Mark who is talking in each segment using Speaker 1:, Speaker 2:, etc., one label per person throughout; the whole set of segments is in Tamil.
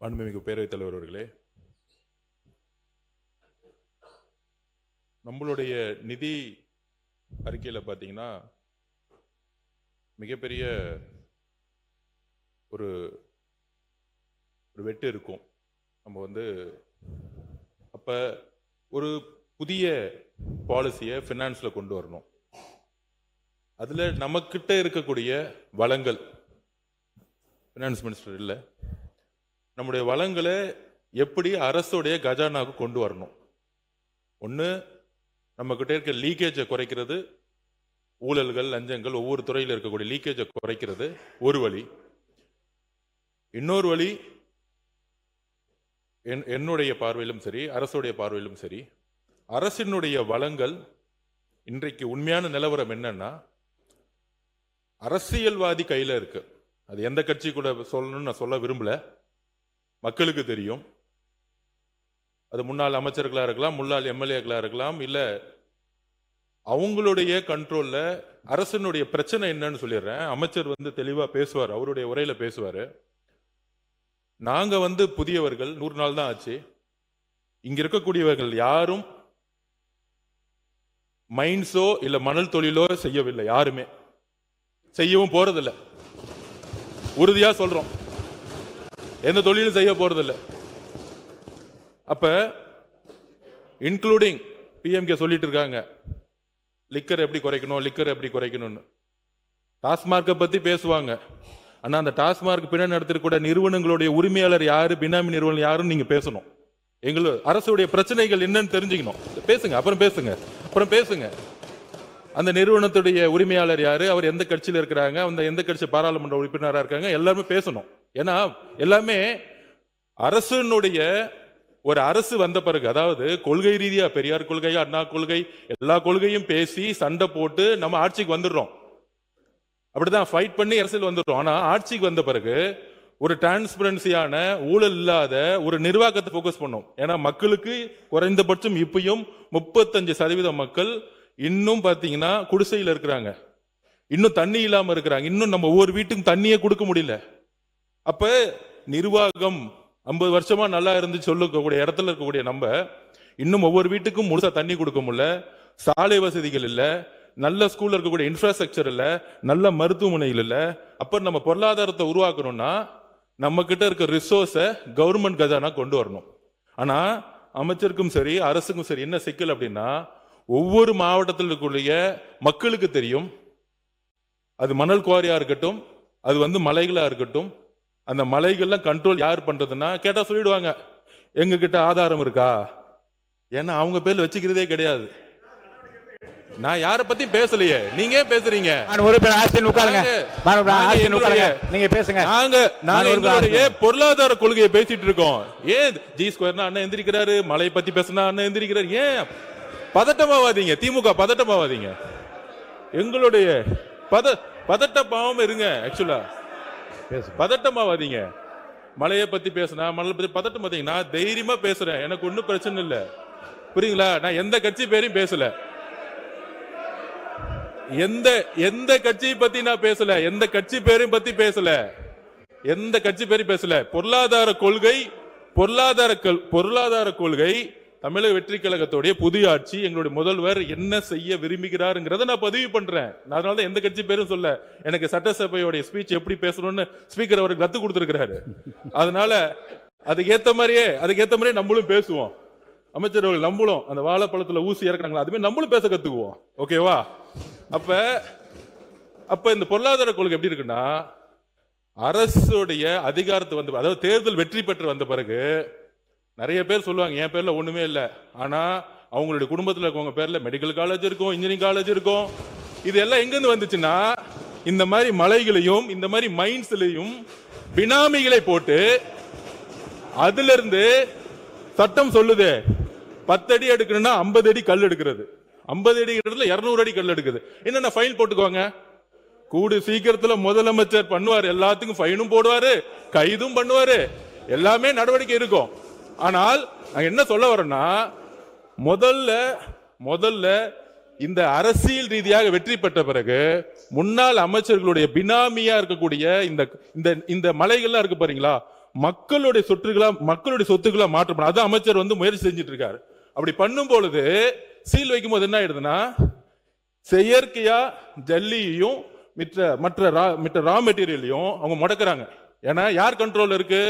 Speaker 1: மாண்புமிகு பேரவைத் தலைவர் அவர்களே, நம்மளுடைய நிதி அறிக்கையில் பார்த்தீங்கன்னா மிகப்பெரிய ஒரு வெட்டு இருக்கும். நம்ம அப்போ ஒரு புதிய பாலிசியை ஃபினான்ஸில் கொண்டு வரணும். அதில் நமக்கிட்ட இருக்கக்கூடிய வளங்கள், ஃபினான்ஸ் மினிஸ்டர் இல்லை, நம்முடைய வளங்களை எப்படி அரசுடைய கஜானாவுக்கு கொண்டு வரணும். ஒன்று, நம்மக்கிட்ட இருக்க லீக்கேஜை குறைக்கிறது, ஊழல்கள் லஞ்சங்கள் ஒவ்வொரு துறையில் இருக்கக்கூடிய லீக்கேஜை குறைக்கிறது ஒரு வழி. இன்னொரு வழி, என்னுடைய பார்வையிலும் சரி அரசுடைய பார்வையிலும் சரி, அரசினுடைய வளங்கள் இன்றைக்கு உண்மையான நிலவரம் என்னன்னா அரசியல்வாதி கையில் இருக்கு. அது எந்த கட்சி கூட சொல்லணும்னு நான் சொல்ல விரும்பல, மக்களுக்கு தெரியும். அது முன்னாள் அமைச்சர்களாக இருக்கலாம், முன்னாள் எம்எல்ஏக்களாக இருக்கலாம், இல்லை அவங்களுடைய கண்ட்ரோல்ல. அரசனுடைய பிரச்சனை என்னன்னு சொல்லிடுறேன். அமைச்சர் தெளிவாக பேசுவார், அவருடைய உரையில பேசுவார். நாங்க புதியவர்கள், 100 நாள் தான் ஆச்சு. இங்க இருக்கக்கூடியவர்கள் யாரும் மைன்ஸோ இல்ல மணல் தொழிலோ செய்யவில்லை, யாருமே செய்யவும் போறதில்லை. உறுதியா சொல்றோம், எந்த தொழிலும் செய்ய போறதில்ல. அப்ப இன்க்ளூடிங் பிஎம்கே சொல்லிட்டு இருக்காங்க லிக்கர் எப்படி குறைக்கணும்னு. டாஸ்மார்க்கை பத்தி பேசுவாங்க. ஆனா அந்த டாஸ்மார்க் பின்னாடி நடத்திருக்கூடிய நிறுவனங்களுடைய உரிமையாளர் யாரு, பினாமி நிறுவனம் யாருன்னு நீங்க பேசணும். அரசுடைய பிரச்சனைகள் என்னன்னு தெரிஞ்சுக்கணும். அப்புறம் பேசுங்க. அந்த நிறுவனத்துடைய உரிமையாளர் யாரு, அவர் எந்த கட்சியில் இருக்கிறாங்க, அந்த எந்த கட்சி பாராளுமன்ற உறுப்பினராக இருக்காங்க, எல்லாருமே பேசணும். ஏன்னா எல்லாமே அரசுடைய ஒரு அரசு வந்த பிறகு, அதாவது கொள்கை ரீதியா பெரியார் கொள்கை, அண்ணா கொள்கை, எல்லா கொள்கையும் பேசி சண்டை போட்டு நம்ம ஆட்சிக்கு வந்துடுறோம். அப்படிதான் ஃபைட் பண்ணி அரசியல் வந்துடுறோம். ஆனா ஆட்சிக்கு வந்த பிறகு ஒரு டிரான்ஸ்பரன்சியான ஊழல் இல்லாத ஒரு நிர்வாகத்தை போக்கஸ் பண்ணோம். ஏன்னா மக்களுக்கு குறைந்தபட்சம் இப்பயும் 35% மக்கள் இன்னும் பாத்தீங்கன்னா குடிசையில் இருக்கிறாங்க, இன்னும் தண்ணி இல்லாம இருக்கிறாங்க, இன்னும் நம்ம ஒவ்வொரு வீட்டுக்கும் தண்ணியே கொடுக்க முடியல. அப்ப நிர்வாகம் 50 வருஷமா நல்லா இருந்து சொல்லக்கூடிய இடத்துல இருக்கக்கூடிய நம்ம இன்னும் ஒவ்வொரு வீட்டுக்கும் முழுசா தண்ணி கொடுக்க முடியல, சாலை வசதிகள் இல்ல, நல்ல ஸ்கூல்ல இருக்கக்கூடிய இன்ஃப்ராஸ்ட்ரக்சர் இல்ல, நல்ல மருத்துவமனைகள் இல்ல. அப்ப நம்ம பொருளாதாரத்தை உருவாக்கணும்னா நம்ம கிட்ட இருக்க ரிசோர்ஸை கவர்மெண்ட் கஜானா கொண்டு வரணும். ஆனா அமைச்சருக்கும் சரி அரசுக்கும் சரி என்ன சிக்கல் அப்படின்னா, ஒவ்வொரு மாவட்டத்தில் இருக்கக்கூடிய மக்களுக்கு தெரியும், அது மணல் குவாரியா இருக்கட்டும், அது மலைகளா இருக்கட்டும், அந்த மலைகள்லாம் கண்ட்ரோல் யார் பண்றதுன்னா கேட்டா சொல்லிடுவாங்க எங்க கிட்ட ஆதாரம் இருக்கா. ஏன்னா அவங்க பேர்ல வச்சுக்கிறதே கிடையாது. நான் யார பத்தி பேசலையே, நீங்க பேசுறீங்க. நாங்க பொருளாதார கொள்கையை பேசிட்டு இருக்கோம். ஏன் ஜி ஸ்கொயர்னா அண்ணன் எந்திரிக்கிறாரு, மலை பத்தி பேசினா அண்ணன் எந்திரிக்கிறாரு. ஏன் பதட்டமாவாதீங்க, திமுக பதட்டமாவாதீங்க, எங்களுடைய பதட்டமாவும் இருங்க. ஆக்சுவலா பதட்டமாவாதீங்க. மலையை பத்தி பேசினா மணலை பத்தி பதட்டம் பார்த்தீங்கன்னா தைரியமா பேசுறேன், எனக்கு ஒன்னும் பிரச்சனை இல்லை, புரியுங்களா? நான் எந்த கட்சி பேரையும் பேசல, எந்த கட்சியை பத்தி நான் பேசல, எந்த கட்சி பேரையும் பத்தி பேசல, எந்த கட்சி பேரையும் பேசல. பொருளாதார கொள்கை தமிழக வெற்றி கழகத்துடைய புதிய ஆட்சி, எங்களுடைய முதல்வர் என்ன செய்ய விரும்புகிறாருங்கிறத நான் பதிவு பண்றேன். அதனாலதான் எந்த கட்சி பேரும் சொல்ல. எனக்கு சட்டசபையோட ஸ்பீச் எப்படி பேசணும்னு ஸ்பீக்கர் அவருக்கு கத்து கொடுத்திருக்கிறாரு. அதனால அதுக்கேத்த மாதிரியே நம்மளும் பேசுவோம். அமைச்சர் அவர்கள் நம்மளும் அந்த வாழைப்பழத்துல ஊசி இறக்குறாங்களா, அதுமே நம்மளும் பேச கத்துக்குவோம். ஓகேவா? அப்ப இந்த பொருளாதார கொள்கை எப்படி இருக்குன்னா, அரசுடைய அதிகாரத்தை அதாவது தேர்தல் வெற்றி பெற்று வந்த பிறகு நிறைய பேர் சொல்லுவாங்க என் பேர்ல ஒண்ணுமே இல்லை, ஆனா அவங்களுடைய குடும்பத்தில் இருக்கவங்க பேர்ல மெடிக்கல் காலேஜ் இருக்கும், இன்ஜினியரிங் காலேஜ் இருக்கும். இது எல்லாம் எங்கிருந்து வந்துச்சுன்னா, இந்த மாதிரி மலைகளையும் இந்த மாதிரி மைன்ஸ்லையும் பினாமிகளை போட்டு அதுல இருந்து சட்டம் சொல்லுது 10 அடி எடுக்கணும்னா 50 அடி கல் எடுக்கிறது, 50 அடி இடத்துல 200 அடி கல் எடுக்குது. என்னென்ன ஃபைல் போட்டுக்குவாங்க. கூடு சீக்கிரத்துல முதலமைச்சர் பண்ணுவார், எல்லாத்துக்கும் ஃபைனும் போடுவாரு, கைதும் பண்ணுவாரு, எல்லாமே நடவடிக்கை இருக்கும். ஆனால் நான் என்ன சொல்ல வரேன்னா, முதல்ல இந்த அரசியல் ரீதியாக வெற்றி பெற்ற பிறகு முன்னாள் அமைச்சர்களுடைய பினாமியா இருக்கக்கூடிய இந்த மலைகள்லாம் இருக்கு பாருங்களா, மக்களுடைய சொத்துக்களா மாற்றப்படும். அதான் அமைச்சர் வந்து முயற்சி செஞ்சுட்டு இருக்காரு. அப்படி பண்ணும் பொழுது சீல் வைக்கும் போது என்ன ஆயிடுதுன்னா, செயற்கையா ஜல்லியையும் மற்ற ரா மெட்டீரியலையும் அவங்க முடக்கிறாங்க. ஏன்னா யார் கண்ட்ரோல் இருக்கு?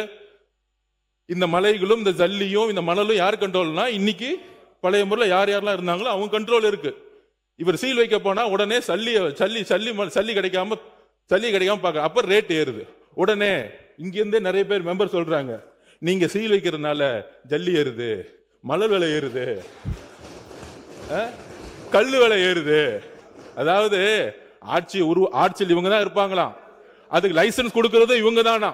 Speaker 1: இந்த மலைகளும் இந்த ஜல்லியும் இந்த மணலும் யார் கண்ட்ரோல்னா, இன்னைக்கு பழைய முறையில் யார் யாரெல்லாம் இருந்தாங்களோ அவங்க கண்ட்ரோல் இருக்கு. இவர் சீல் வைக்க போனா உடனே சல்லி கிடைக்காம பார்க்க, அப்ப ரேட் ஏறுது. உடனே இங்கிருந்தே நிறைய பேர் மெம்பர் சொல்றாங்க, நீங்க சீல் வைக்கிறதுனால ஜல்லி ஏறுது, மணல் விலை ஏறுது, கல்லு விலை ஏறுது. அதாவது ஆட்சியில் இவங்க தான் இருப்பாங்களாம், அதுக்கு லைசன்ஸ் கொடுக்கறது இவங்க தானா,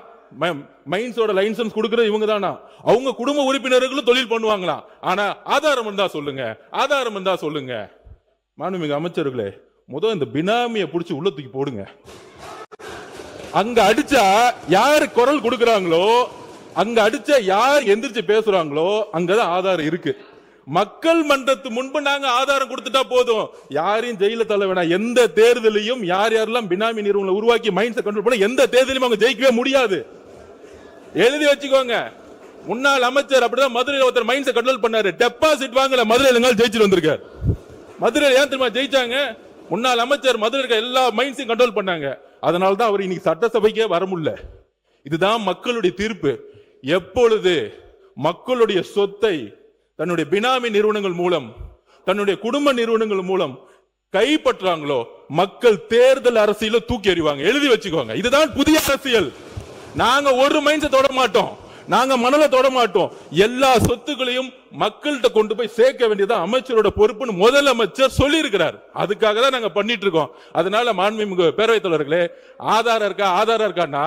Speaker 1: மைன்ஸோட லைசன்ஸ் கொடுக்கறது இவங்க தானா, அவங்க குடும்ப உறுப்பினர்களும் தொழில் பண்ணுவாங்களாம். ஆனா ஆதாரம் இருந்தா சொல்லுங்க. மாண்புமிகு அமைச்சர்களே, முதல் இந்த பினாமியை பிடிச்சி உள்ள தூக்கி போடுங்க. அங்க அடிச்சா யாரு குரல் கொடுக்கறாங்களோ, அங்க அடிச்சா யார் எந்திரிச்சு பேசுறாங்களோ அங்கதான் ஆதாரம் இருக்கு. மக்கள் மன்றத்து முன்பு நாங்க ஆதாரம் கொடுத்துட்டா போதும், யாரையும் ஜெயில தள்ள வேணாம். எந்த தேர்தலையும் யாரெல்லாம் பினாமி நிறுவனங்களை உருவாக்கி மைண்ட்ஸை கண்ட்ரோல் பண்ண எந்த தேர்தலையும் அவங்க ஜெயிக்கவே முடியாது. எழுதி வச்சுக்கோங்க. முன்னாள் அமைச்சர் அப்படிதான் மதுரையில் ஒருத்தர் மைண்ட்ஸை கண்ட்ரோல் பண்ணாரு. டெபாசிட் வாங்கல, மதுரையில் ஜெயிச்சுட்டு வந்திருக்காரு. மதுரையில் ஏன் தெரியுமா ஜெயிச்சாங்க? முன்னாள் அமைச்சர் மதுரை இருக்க எல்லா மைண்ட்ஸையும் கண்ட்ரோல் பண்ணாங்க. அதனால தான் அவர் இன்னைக்கு சட்டசபைக்கே வர முடியல. இதுதான் மக்களுடைய தீர்ப்பு. எப்பொழுது மக்களுடைய சொத்தை தன்னுடைய பினாமி நிறுவனங்கள் மூலம், தன்னுடைய குடும்ப நிறுவனங்கள் மூலம் கைப்பற்றாங்களோ, மக்கள் தேர்தல் அரசியல தூக்கி எறிவாங்க. எழுதி வச்சுக்கோங்க. இதுதான் புதிய அரசியல். நாங்க ஒரு மைண்ட்ஸை தொட மாட்டோம், நாங்க மணலை தொட மாட்டோம். எல்லா சொத்துக்களையும் மக்கள்கிட்ட கொண்டு போய் சேர்க்க வேண்டியதான் அமைச்சரோட பொறுப்புன்னு முதலமைச்சர் சொல்லி இருக்கிறார். அதுக்காக தான் நாங்க பண்ணிட்டு இருக்கோம். அதனால மாண்புமிகு பேரவைத் தலைவர்களே, ஆதாரம் இருக்கான்னா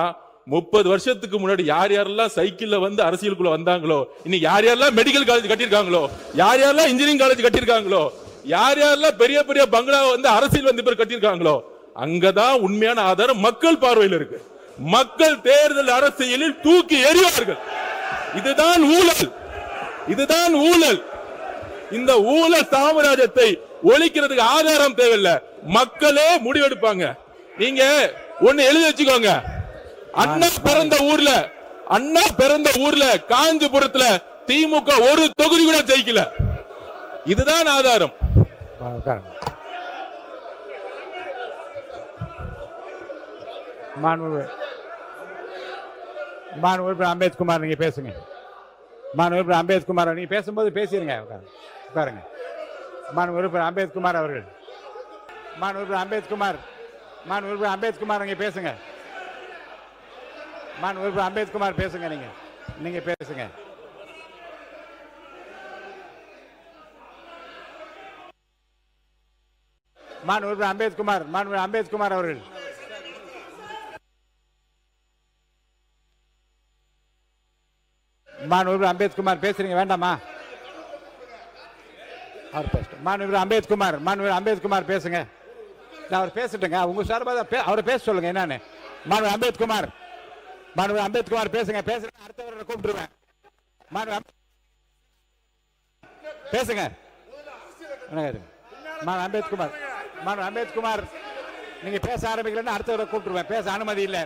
Speaker 1: 30 வருஷத்துக்கு முன்னாடி யார் யாரெல்லாம் சைக்கிள்ல வந்து அரசியலுக்குள்ள வந்தாங்களோ, இன்னைக்கு யார் யாரெல்லாம் மெடிக்கல் காலேஜ் கட்டியிருக்காங்களோ, யார் யாரெல்லாம் இன்ஜினியரிங் காலேஜ் கட்டியிருக்காங்களோ, யார் யாரெல்லாம் பெரிய பெரிய பங்களா வந்து அரசியல் வந்து பேர் கட்டியிருக்காங்களோ, அங்கதான் உண்மையான ஆதாரம் மக்கள் பார்வையில் இருக்கு. மக்கள் தேர்தல் அரசியலில் தூக்கி எறிவார்கள். இதுதான் ஊழல். இந்த ஊழல் சாம்ராஜ்யத்தை ஒழிக்கிறதுக்கு ஆதாரம் தேவையில்லை, மக்களே முடிவெடுப்பாங்க. நீங்க ஒண்ணு எழுதி வச்சுக்கோங்க. அண்ணா பிறந்த ஊர்ல காஞ்சிபுரத்துல திமுக ஒரு தொகுதி கூட ஜெயிக்கல. இதுதான் ஆதாரம்.
Speaker 2: மாண்புமிகு அம்பேத்குமார் நீங்க பேசுங்க. மாண்புமிகு அம்பேத்குமார் நீங்க பேசும்போது பேசிருங்க. உட்காருங்க. மாண்புமிகு அம்பேத்குமார் அவர்கள், மாண்புமிகு அம்பேத்குமார் நீங்க பேசுங்க. மாண்புமிகு அம்பேத்குமார் பேசுங்க. நீங்க பேசுங்க. மாண்புமிகு அம்பேத்குமார் அவர்கள், மாண்புமிகு அம்பேத்குமார் பேசுறீங்க வேண்டாமா? அவர் பேசட்டும். மாண்புமிகு அம்பேத்குமார் பேசுங்க. அவர் பேசட்டுங்க. உங்க சார்பாக அவரை பேச சொல்லுங்க. என்னன்னு மாண்புமிகு அம்பேத்குமார் பேசுங்க. அடுத்தவரை கூப்பிட்டுருவேன். பேசுங்க. அம்பேத்குமார் நீங்க பேச ஆரம்பிக்கலன்னு அடுத்தவரை கூப்பிட்டுருவேன். பேச அனுமதி இல்லை.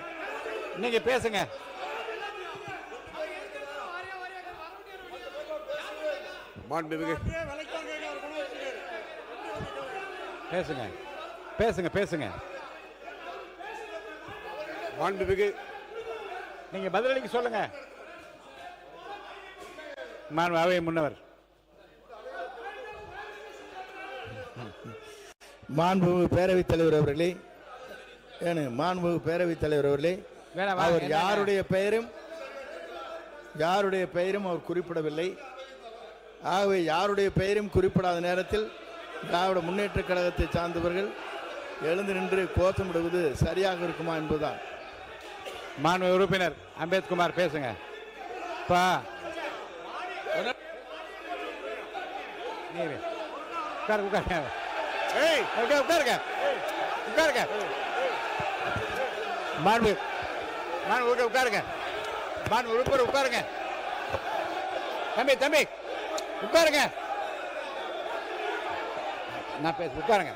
Speaker 2: நீங்க பேசுங்க. பேசுங்க. மாண்புமிகு நீங்க பதிலளிக்க சொல்லுங்க. அவை முன்னவர்.
Speaker 3: மாண்புமிகு பேரவைத் தலைவர் அவர்களே, அவர் யாருடைய பெயரும் அவர் குறிப்பிடவில்லை. ஆகவே யாருடைய பெயரும் குறிப்பிடாத நேரத்தில் திராவிட முன்னேற்ற கழகத்தை சார்ந்தவர்கள் எழுந்து நின்று கோஷமிடுவது சரியாக இருக்குமா என்பதுதான்.
Speaker 2: மாண்புமிகு உறுப்பினர் அம்பேத்குமார் பேசுங்க. உட்காருங்க. தம்பி உட்காருங்க. நான் பேச உட்காருங்க.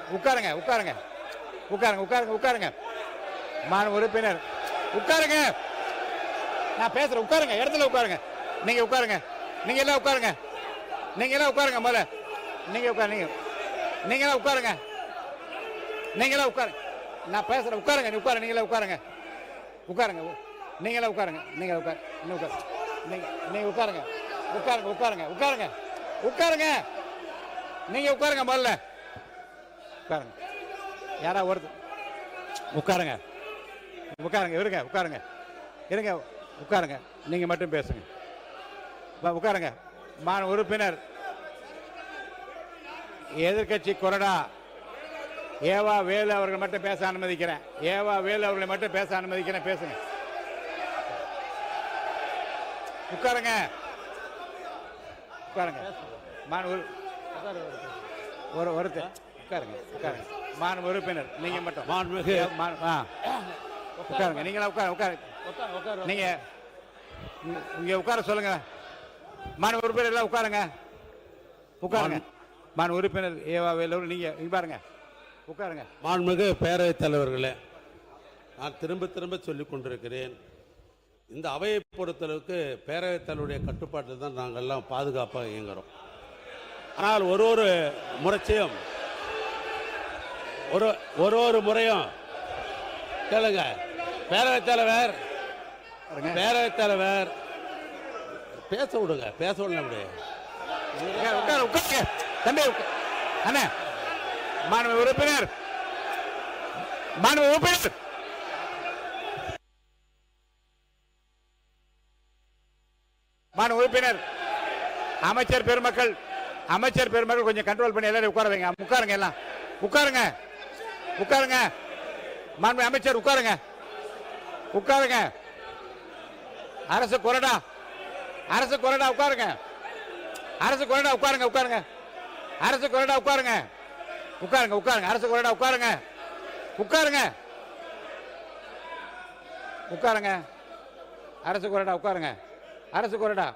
Speaker 2: மாண்புமிகு உறுப்பினர் உட்காருங்க. நான் பேசுறேன். உட்காருங்க, இடத்துல உட்காருங்க. நீங்க உட்காருங்க. நீங்க எல்லாம் உட்காருங்க. நீங்க எல்லாம் உட்காருங்க. முதல்ல நீங்க உட்காருங்க. நீங்க எல்லாம் உட்காருங்க. நீங்க எல்லாம் உட்காருங்க. நான் பேசுறேன். உட்காருங்க. நீ உட்காருங்க. நீங்க எல்லாம் உட்காருங்க. உட்காருங்க. நீங்க எல்லாம் உட்காருங்க. நீங்க உட்காரு. நீங்க உட்காரு. நீங்க உட்காருங்க. உட்காருங்க. உட்காருங்க. உட்காருங்க. உட்காருங்க. நீங்க உட்காருங்க. முதல்ல உட்காருங்க. யாரா ஒருத்தர் உட்காருங்க. உட்காருங்க. இருங்க. உட்காருங்க. இருங்க. உட்காருங்க. நீங்க மட்டும் பேசுங்க. உட்காருங்க. மாநில உறுப்பினர் எதிர்க்கட்சி கொறடா ஏவா வேலு அவர்கள் மட்டும் பேச அனுமதிக்கிறேன். ஏவா வேலு அவர்களை மட்டும் பேச அனுமதிக்கிறேன். பேசுங்க. உட்காருங்க. உட்காருங்க. ஒருத்தர் உட்காருங்க. உட்காருங்க. மாநில உறுப்பினர் நீங்க மட்டும் உட்காருங்க. நீங்களா உட்காருங்க. நீங்க இங்க உட்கார சொல்லுங்க. மாநில உறுப்பினர் எல்லாம் உட்காருங்க. உட்காருங்க. மாநில உறுப்பினர் ஏவா வேலூர் நீங்க பாருங்க. உட்காருங்க.
Speaker 4: மாண்புமிகு பேரவைத் தலைவர்களே, நான் திரும்ப திரும்ப சொல்லிக் கொண்டிருக்கிறேன், இந்த அவையை பொறுத்தளவுக்கு பேரவைத் தலைவருடைய கட்டுப்பாட்டில் தான் நாங்கள் எல்லாம் பாதுகாப்பாக இயங்குறோம். ஆனால் ஒரு முறையும் ஒரு முறையும் கேளுங்க. பேரவைத் தலைவர் பேச விடுங்க. பேச விடல அப்படியே
Speaker 2: உட்காருங்க. தம்பி அண்ணா மாண்புமிகு உறுப்பினர் அமைச்சர் பெருமக்கள் கொஞ்சம் கண்ட்ரோல் பண்ணி எல்லாரும் உட்கார வைங்க. உட்காருங்க. எல்லாம் உட்காருங்க. உட்காருங்க. மாண்புமிகு அமைச்சர் உட்காருங்க. உட்காருங்க. அரசு கொறடா உட்காருங்க. அரசு கொறடா உட்காருங்க. உட்காருங்க. அரசு கொறடா உட்காருங்க. உட்காருங்க. உட்காருங்க. அரசு கொறடா உட்காருங்க. உட்காருங்க. உட்காருங்க. அரசு கொறடா உட்காருங்க. அரசு கொறடா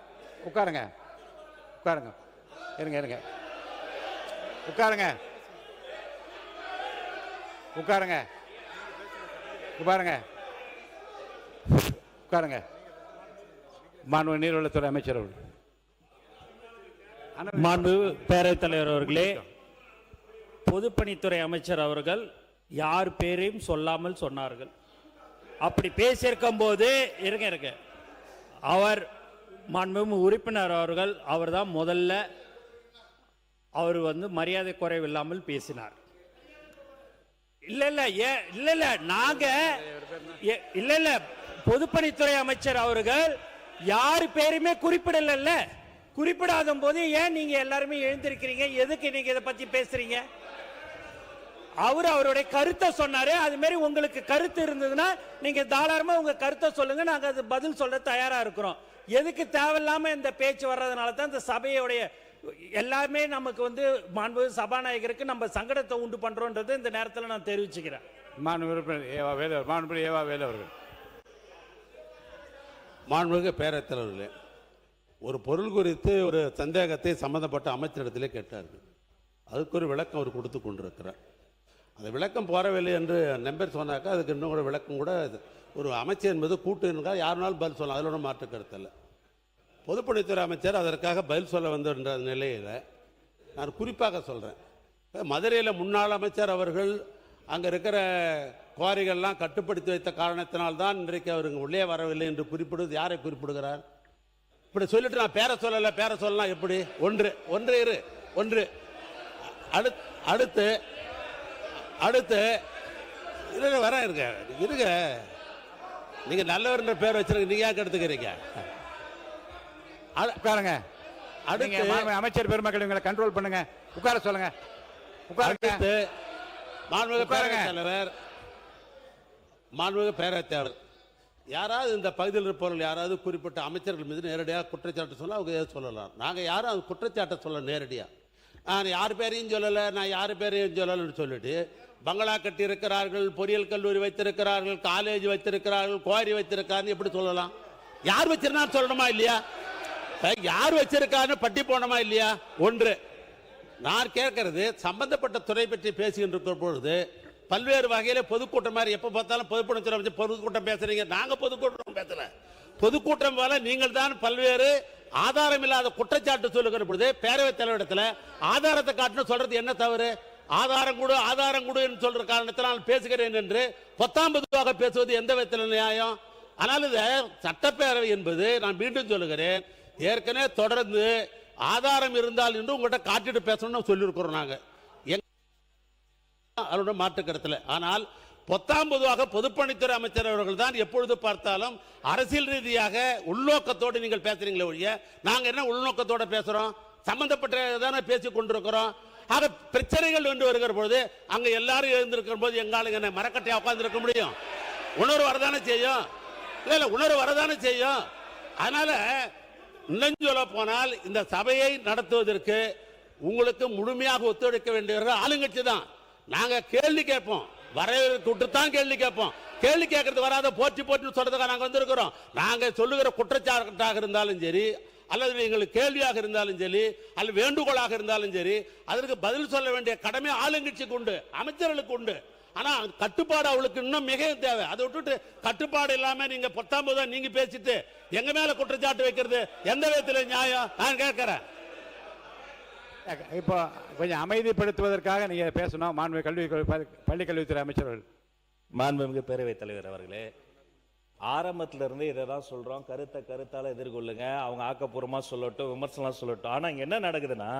Speaker 2: உட்காருங்க. உட்காருங்க. இருங்க. உட்காருங்க. உட்காருங்க. உட்காருங்க. உட்காருங்க. மாண்புமிகு நீர்வளத்துறை அமைச்சர் அவர்கள்.
Speaker 5: மாண்புமிகு பேரவைத் தலைவர் அவர்களே, பொதுப்பணித்துறை அமைச்சர் அவர்கள் யார் பேரையும் சொல்லாமல் சொன்னார்கள். அப்படி பேசியிருக்கும் போது இருங்க அவர் மாண்புமிகு உறுப்பினர் அவர்கள் அவர்தான் முதல்ல அவர் மரியாதை குறைவில்லாமல் பேசினார். இல்ல பொதுப்பணித்துறை அமைச்சர் அவர்கள் யாரு பேருமே குறிப்பிடல. குறிப்பிடாத போது ஏன் நீங்க எல்லாருமே எழுந்திருக்கிறீங்க? எதுக்கு நீங்க இதை பத்தி பேசுறீங்க? அவருடைய கருத்தை சொன்னாரு. அது மாதிரி உங்களுக்கு கருத்து இருந்ததுன்னா நீங்க தாராளமா உங்க கருத்தை சொல்லுங்க. நாங்க அது பதில் சொல்ல தயாரா இருக்கிறோம். எதுக்கு தேவையில்லாம இந்த பேச்சு வர்றதுனால தான் இந்த சபையோடைய எல்லாமே நமக்கு மாண்புமிகு சபாநாயகருக்கு நம்ம சங்கடத்தை உண்டு பண்றோம்ன்றது இந்த நேரத்தில் நான் தெரிவிச்சுக்கிறேன்.
Speaker 4: மாண்புமிகு பேரவைத் தலைவர்களே, ஒரு பொருள் குறித்து ஒரு சந்தேகத்தை சம்பந்தப்பட்ட அமைச்சரிடத்திலே கேட்டார்கள். அதுக்கு ஒரு விளக்கம் அவர் கொடுத்து கொண்டிருக்கிறார். அந்த விளக்கம் போறவில்லை என்று நம்பர் சொன்னாக்கா அதுக்கு இன்னும் கூட விளக்கம் கூட ஒரு அமைச்சர் என்பது கூட்டு இருந்தால் யாருனாலும் பதில் சொல்லலாம். அதில் ஒன்றும் மாற்று கருத்தில். பொதுப்பணித்துறை அமைச்சர் அதற்காக பதில் சொல்ல வந்த நிலையில் நான் குறிப்பாக சொல்கிறேன். மதுரையில் முன்னாள் அமைச்சர் அவர்கள் அங்கே இருக்கிற குவாரிகள்லாம் கட்டுப்படுத்தி வைத்த காரணத்தினால்தான் இன்றைக்கு அவர் உள்ளே வரவில்லை என்று குறிப்பிடுவது யாரை குறிப்பிடுகிறார்? இப்படி சொல்லிட்டு நான் பேரை சொல்லலாம் எப்படி? ஒன்று அடுத்து வர இருங்க. நீங்க நல்லவர் பேர் வச்சிருக்க, நீங்க யாருக்கு எடுத்துக்கிறீங்க?
Speaker 2: உட்காருங்க. அடுத்து அமைச்சர் பெருமக்கள் இவங்களை கண்ட்ரோல் பண்ணுங்க. உட்கார சொல்லுங்க.
Speaker 4: உட்காருங்க. மாண்புமிகு பேரவைத் தலைவர், மாண்புமிகு பேரவைத் தலைவர், யாராவது இந்த பகுதியில் இருப்பவர்கள் யாராவது குறிப்பிட்ட அமைச்சர்கள் மீது நேரடியாக குற்றச்சாட்டு சொல்ல அவங்க சொல்லலாம். நாங்கள் யாரும் அது குற்றச்சாட்டை சொல்ல நேரடியாக நான் யார் பேரையும் சொல்லலை, நான் யார் பேரையும் சொல்லலைன்னு சொல்லிட்டு பங்களா கட்டி இருக்கிறார்கள், பொறியியல் கல்லூரி வைத்திருக்கிறார்கள், காலேஜ் வைத்திருக்கிறார்கள், குவாரி வைத்திருக்காருன்னு எப்படி சொல்லலாம்? யார் வச்சிருந்தான்னு சொல்லணுமா இல்லையா? யார் வச்சிருக்கான்னு பட்டி போனோமா இல்லையா? ஒன்று. நான் கேட்கறது சம்பந்தப்பட்ட துறை பற்றி பேசுகின்ற இருக்கிற பொழுது பல்வேறு வகையில் பொதுக்கூட்டம் மாதிரி எப்போ பார்த்தாலும் பொதுப்பணித்துறை பொதுக்கூட்டம் பேசுறீங்க. நாங்கள் பொதுக்கூட்டம் பேசல. பொதுக்கூட்டம் போல நீங்கள் தான் பல்வேறு ஆதாரம் இல்லாத குற்றச்சாட்டு சொல்லுகிற பொழுது பேரவைத் தலைவரிடத்தில் ஆதாரத்தை காட்டணும் சொல்றது என்ன தவறு? ஆதாரம் கொடு என்று சொல்ற காரணத்தில் நான் பேசுகிறேன் என்று பொத்தாம்பதுவாக பேசுவது எந்த விதத்தில் நியாயம்? ஆனால் இது சட்டப்பேரவை என்பது நான் மீண்டும் சொல்லுகிறேன், ஏற்கனவே தொடர்ந்து ஆதாரம் இருந்தால் என்று உங்கள்கிட்ட காட்டிட்டு பேசணும்னு சொல்லியிருக்கிறோம் நாங்க அதோட மாற்று கருத்துல. ஆனால் பொத்தாம்பதுவாக பொதுப்பணித்துறை அமைச்சர் அவர்கள் தான் எப்பொழுது பார்த்தாலும் அரசியல் ரீதியாக உள்நோக்கத்தோடு நீங்கள் பேசுறீங்களே ஒழிய நாங்க என்ன உள்நோக்கத்தோட பேசுறோம்? சம்பந்தப்பட்ட பேசிக் கொண்டிருக்கிறோம். ஆக பிரச்சனைகள் என்று வருகிற பொழுது அங்க எல்லாரும் எழுந்திருக்கிற போது எங்காலுங்க என்ன மரக்கட்டையா உட்கார்ந்து இருக்க முடியும்? உணர்வு வரதானே செய்யும். இல்ல உணர்வு வரதானே செய்யும். அதனால இன்னும் சொல்ல போனால் இந்த சபையை நடத்துவதற்கு உங்களுக்கு முழுமையாக ஒத்துழைக்க வேண்டியவர்கள் ஆளுங்கட்சி தான். நாங்க கேள்வி கேட்போம், வரவேற்கத்தான் கேள்வி கேட்போம். கேள்வி கேட்கறது வராத போற்றி போற்றி சொல்றதுக்காக நாங்க வந்திருக்கிறோம். நாங்க சொல்லுகிற குற்றச்சாட்டாக இருந்தாலும் சரி, அல்லது எங்களுக்கு கேள்வியாக இருந்தாலும் சரி, அல்லது வேண்டுகோளாக இருந்தாலும் சரி, அதற்கு பதில் சொல்ல வேண்டிய கடமை ஆளுங்கட்சிக்கு உண்டு, அமைச்சர்களுக்கு உண்டு. ஆனா கட்டுப்பாடு அவளுக்கு இன்னும் மிக தேவை. அதை விட்டுட்டு கட்டுப்பாடு இல்லாம நீங்க 19 நீங்க பேசிட்டு எங்க மேல குற்றச்சாட்டு வைக்கிறது எந்த விதத்துல நியாயம்? நான் கேட்கிறேன்.
Speaker 2: இப்போ கொஞ்சம் அமைதிப்படுத்துவதற்காக நீங்க பேசணும். மாண்புமிகு பள்ளிக்கல்வித்துறை அமைச்சர்கள்.
Speaker 6: மாண்புமிகு பேரவைத் தலைவர் அவர்களே, ஆரம்பத்துல இருந்து இதை தான் சொல்றோம், கருத்தால எதிர்கொள்ளுங்க, அவங்க ஆக்கப்பூர்வமா சொல்லட்டும், விமர்சனம் சொல்லட்டும். ஆனா இங்க என்ன நடக்குதுன்னா,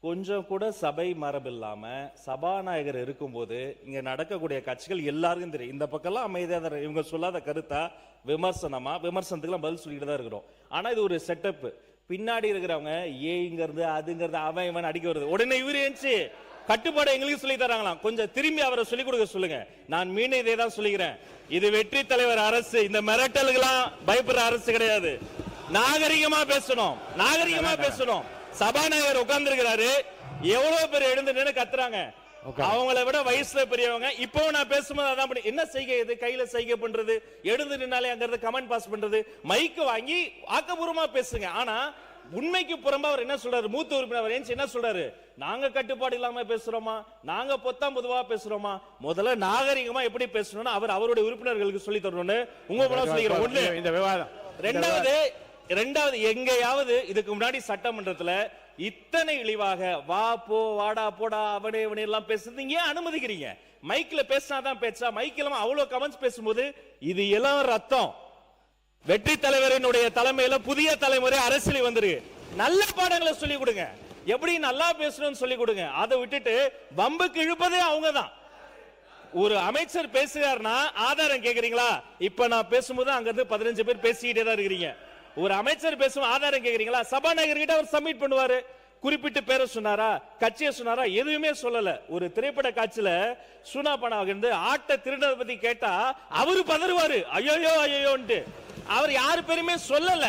Speaker 6: கொஞ்சம் கூட சபை மரபு இல்லாம சபாநாயகர் இருக்கும்போது இங்க நடக்கக்கூடிய காட்சிகள் எல்லாருக்கும் தெரியும். இந்த பக்கம்லாம் அமைதியா தான் இவங்க சொல்லாத கருத்தா விமர்சனத்துக்குலாம் பதில் சொல்லிட்டு தான் இருக்கிறோம். ஆனா இது ஒரு செட்டப். பின்னாடி இருக்கிறவங்க ஏங்கிறது அதுங்கிறது அவன் இவன் அடிக்க வருது. உடனே இவரு ஏஞ்சி கட்டுப்பாடு எங்களுக்கு சொல்லி தராங்களாம். கொஞ்சம் திரும்பி அவரை சொல்லிக் கொடுக்க சொல்லுங்க. நான் மீண்டும் இதே தான் சொல்லுகிறேன், இது வெற்றி தலைவர் அரசு. இந்த மிரட்டலுக்கெல்லாம் பயப்படுற அரசு கிடையாது. நாகரிகமா பேசணும். சபாநாயகர் உட்கார்ந்து இருக்கிறாரு, எவ்வளவு பேர் எழுந்து நின்று கத்துறாங்க, அவங்கள விட வயசுல பெரியவங்க. இப்போ நான் பேசும்போது அதான் என்ன செய்கை, இது கையில செய்கை பண்றது, எழுந்து நின்னாலே அங்க கமெண்ட் பாஸ் பண்றது, மைக்கு வாங்கி ஆக்கப்பூர்வமா பேசுங்க. ஆனா உண்மைக்கு புறம்பா அவர் என்ன சொல்றாரு, மூத்த உறுப்பினர் என்ன சொல்றாரு, நாங்க கட்டுப்பாடு இல்லாம பேசுறோமா, நாங்க பொத்தாம்பதுவா பேசுறோமா? முதல்ல நாகரிகமா எப்படி பேசணும்னு அவருடைய உறுப்பினர்களுக்கு சொல்லி தரணும்னு உங்க மூலம் சொல்லிக்கிறோம். ஒண்ணு இந்த விவாதம். ரெண்டாவது எங்கேயாவது இதுக்கு முன்னாடி சட்டமன்றத்துல இத்தனை இழிவாக வா போ வாடா போடா அவனே இவனே எல்லாம் பேசுறது நீங்க ஏன் அனுமதிக்கிறீங்க? மைக்ல பேசினாதான் பேச்சா? மைக்ல அவ்வளவு கமெண்ட்ஸ் பேசும்போது இது எல்லாம் ரத்தம். வெற்றி தலைவரினுடைய தலைமையில புதிய தலைமுறை அரசியல் வந்துருக்கு. நல்ல பாடங்களை சொல்லி கொடுங்க, எப்படி நல்லா பேசணும்னு சொல்லி கொடுங்க. அதை விட்டுட்டு வம்புக்கு இழுப்பதே அவங்க தான். ஒரு அமைச்சர் பேசுகிறார்னா ஆதாரம் கேக்குறீங்களா? இப்ப நான் பேசும்போது அங்க இருந்து 15 பேர் பேசிக்கிட்டே தான் இருக்கிறீங்க. ஒரு அமைச்சர் பேசும் ஆதாரம் கேக்குறீங்களா? சபாநாயகர் கிட்ட அவர் சப்மிட் பண்ணுவாரு. குறிப்பிட்டு பேரை சொன்னாரா, கட்சியை சொன்னாரா? எதுவுமே சொல்லல. ஒரு திரைப்பட காட்சியில சுனா பணம் இருந்து ஆட்ட திருடரை பத்தி கேட்டா அவரு பதறுவாரு, ஐயோன்ட்டு. அவர் யாரு பேருமே சொல்லல.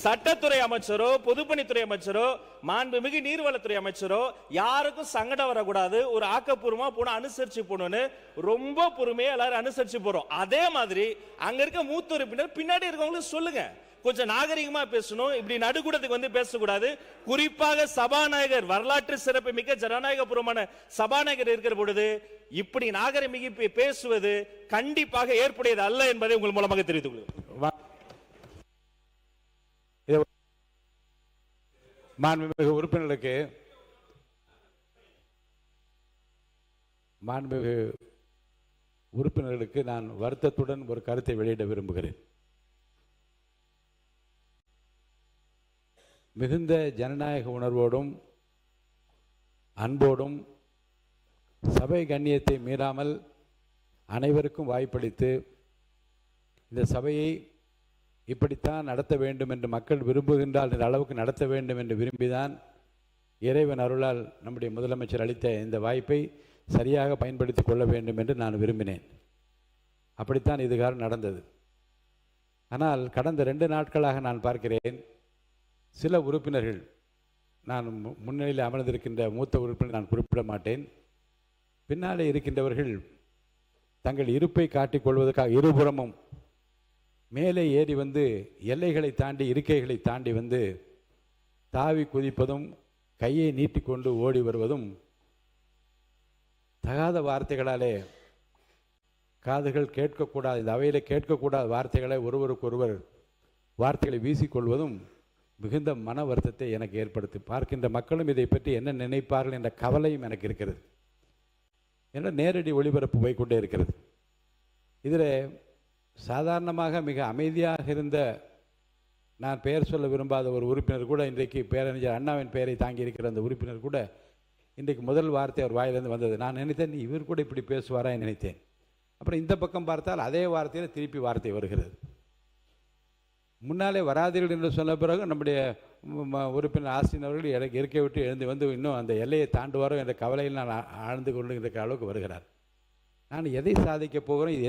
Speaker 6: சட்டத்துறை அமைச்சரோ பொதுப்பணித்துறை அமைச்சரோ மாண்புமிகு நீர்வளத்துறை அமைச்சரோ யாருக்கும் சங்கடம் வரக்கூடாது, ஒரு ஆக்கப்பூர்வமா போன அனுசரிச்சு போகணும்னு ரொம்ப பொறுமையா எல்லாரும் அனுசரிச்சு போறோம். அதே மாதிரி அங்க இருக்க மூத்த உறுப்பினர் பின்னாடி இருக்கவங்களுக்கு சொல்லுங்க, கொஞ்சம் நாகரிகமா பேசணும், இப்படி நடுக்கூடத்துக்கு பேசக்கூடாது. குறிப்பாக சபாநாயகர், வரலாற்று சிறப்பு மிக்க ஜனநாயக பூர்வமான சபாநாயகர் இருக்கிற பொழுது இப்படி நாகரிக பேசுவது கண்டிப்பாக ஏற்புடையது அல்ல என்பதை உங்கள் மூலமாக தெரிவித்துக் கொள்கிறேன்.
Speaker 2: மாண்புமிகு உறுப்பினர்களுக்கு நான் வருத்தத்துடன் ஒரு கருத்தை வெளியிட விரும்புகிறேன். மிகுந்த ஜனநாயக உணர்வோடும் அன்போடும் சபை கண்ணியத்தை மீறாமல் அனைவருக்கும் வாய்ப்பளித்து இந்த சபையை இப்படித்தான் நடத்த வேண்டும் என்று மக்கள் விரும்புகின்றால் என்ற அளவுக்கு நடத்த வேண்டும் என்று விரும்பிதான் இறைவன் அருளால் நம்முடைய முதலமைச்சர் அளித்த இந்த வாய்ப்பை சரியாக பயன்படுத்தி கொள்ள வேண்டும் என்று நான் விரும்பினேன். அப்படித்தான் இதுகாரம் நடந்தது. ஆனால் கடந்த 2 நாட்களாக நான் பார்க்கிறேன், சில உறுப்பினர்கள், நான் முன்னிலையில் அமர்ந்திருக்கின்ற மூத்த உறுப்பினர் நான் குறிப்பிட மாட்டேன், பின்னாலே இருக்கின்றவர்கள் தங்கள் இருப்பை காட்டிக் கொள்வதற்காக இருபுறமும் மேலே ஏறி எல்லைகளை தாண்டி இருக்கைகளை தாண்டி தாவி குதிப்பதும் கையை நீட்டிக்கொண்டு ஓடி வருவதும் தகாத வார்த்தைகளாலே காதுகள் கேட்கக்கூடாது, இந்த அவையில் கேட்கக்கூடாத வார்த்தைகளை ஒருவருக்கொருவர்
Speaker 7: வார்த்தைகளை வீசிக்கொள்வதும் மிகுந்த மன வருத்தத்தை எனக்கு ஏற்படுத்தி, பார்க்கின்ற மக்களும் இதை பற்றி என்ன நினைப்பார்கள் என்ற கவலையும் எனக்கு இருக்கிறது. ஏன்னா நேரடி ஒளிபரப்பு போய்கொண்டே இருக்கிறது. இதில் சாதாரணமாக மிக அமைதியாக இருந்த, நான் பெயர் சொல்ல விரும்பாத ஒரு உறுப்பினர் கூட, இன்றைக்கு பேரறிஞர் அண்ணாவின் பெயரை தாங்கி இருக்கிற அந்த உறுப்பினர் கூட இன்றைக்கு முதல் வார்த்தை அவர் வாயிலிருந்து வந்தது. நான் நினைத்தேன் இவர் கூட இப்படி பேசுவாரா நினைத்தேன். அப்புறம் இந்த பக்கம் பார்த்தால் அதே வார்த்தையில் திருப்பி வார்த்தை வருகிறது. முன்னாலே வராதீர்கள் என்று சொன்ன பிறகு நம்முடைய உறுப்பினர் ஆஸ்டின் அவர்கள் இருக்கை விட்டு எழுந்து வந்து இன்னும் அந்த எல்லையை தாண்டுவாரோ என்ற கவலையில் நான் ஆழ்ந்து கொள்ளுகிற அளவுக்கு வருகிறார். நான் எதை சாதிக்கப் போகிறோம், இது